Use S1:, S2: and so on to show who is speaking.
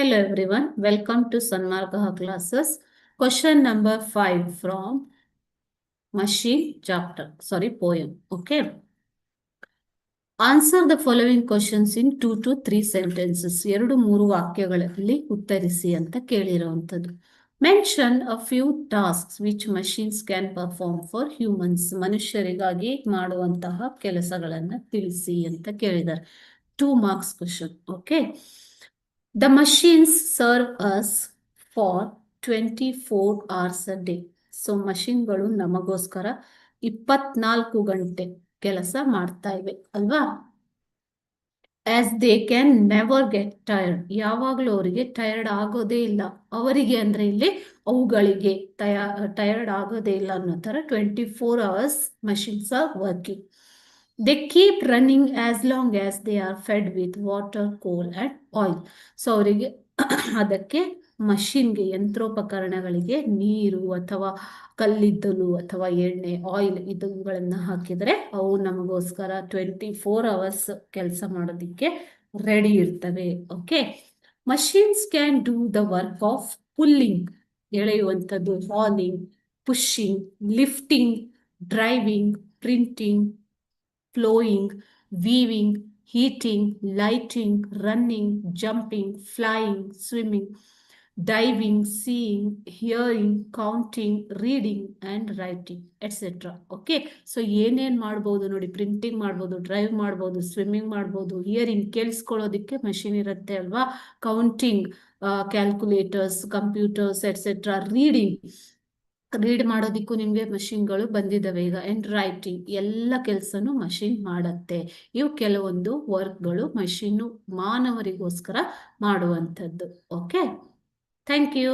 S1: Hello everyone, welcome to Sanmargaha classes. Question number 5 from Machine chapter, poem. Okay. Answer the following questions in 2 to 3 sentences. 2-3 ವಾಕ್ಯಗಳಲ್ಲಿ ಉತ್ತರಿಸಿ ಅಂತ ಕೇಳಿರುವಂಥದ್ದು. Mention a few tasks which machines can perform for humans. ಮನುಷ್ಯರಿಗಾಗಿ ಮಾಡುವಂತಹ ಕೆಲಸಗಳನ್ನು ತಿಳಿಸಿ ಅಂತ ಕೇಳಿದ್ದಾರೆ. 2 marks question. Okay. The machines serve us for 24 hours a day. So ಮಷಿನ್ಗಳು ನಮಗೋಸ್ಕರ 24 ಗಂಟೆ ಕೆಲಸ ಮಾಡ್ತಾ ಇವೆ ಅಲ್ವಾ? As they can never get tired. ಯಾವಾಗಲೂ ಅವರಿಗೆ ಟೈರ್ಡ್ ಆಗೋದೇ ಇಲ್ಲ. ಅವರಿಗೆ ಅಂದ್ರೆ ಇಲ್ಲಿ ಅವುಗಳಿಗೆ ಟೈರ್ಡ್ ಆಗೋದೇ ಇಲ್ಲ ಅನ್ನೋ ಥರ 24 hours machines are working. They keep running as long as they are fed with water, coal and oil. So ಅವರಿಗೆ ಅದಕ್ಕೆ ಮಷಿನ್ಗೆ ಯಂತ್ರೋಪಕರಣಗಳಿಗೆ ನೀರು ಅಥವಾ ಕಲ್ಲಿದ್ದಲು ಅಥವಾ ಎಣ್ಣೆ ಆಯಿಲ್ ಇದುಗಳನ್ನು ಹಾಕಿದರೆ ಅವು ನಮಗೋಸ್ಕರ 24 hours ಕೆಲಸ ಮಾಡೋದಕ್ಕೆ ರೆಡಿ ಇರ್ತವೆ. Okay. Machines can do the work of pulling, ಎಳೆಯುವಂಥದ್ದು, hauling, pushing, lifting, driving, printing, flowing, weaving, heating, lighting, running, jumping, flying, swimming, diving, seeing, hearing, counting, reading and writing, etc. Okay. So ಏನೇನು ಮಾಡ್ಬೋದು ನೋಡಿ, printing ಮಾಡ್ಬೋದು, drive ಮಾಡ್ಬೋದು, swimming ಮಾಡ್ಬೋದು, hearing ಕೇಳಿಸ್ಕೊಳ್ಳೋದಕ್ಕೆ machine ಇರುತ್ತೆ ಅಲ್ವಾ, counting, calculators, computers et cetera, read ಮಾಡೋದಕ್ಕೂ ನಿಮಗೆ ಮಷಿನ್ಗಳು ಬಂದಿದ್ದಾವೆ ಈಗ. ಆ್ಯಂಡ್ ರೈಟಿಂಗ್ ಎಲ್ಲ ಕೆಲಸನೂ ಮಷಿನ್ ಮಾಡತ್ತೆ. ಇವು ಕೆಲವೊಂದು ವರ್ಕ್ಗಳು ಮಷಿನ್ನು ಮಾನವರಿಗೋಸ್ಕರ ಮಾಡುವಂಥದ್ದು. Okay, thank you.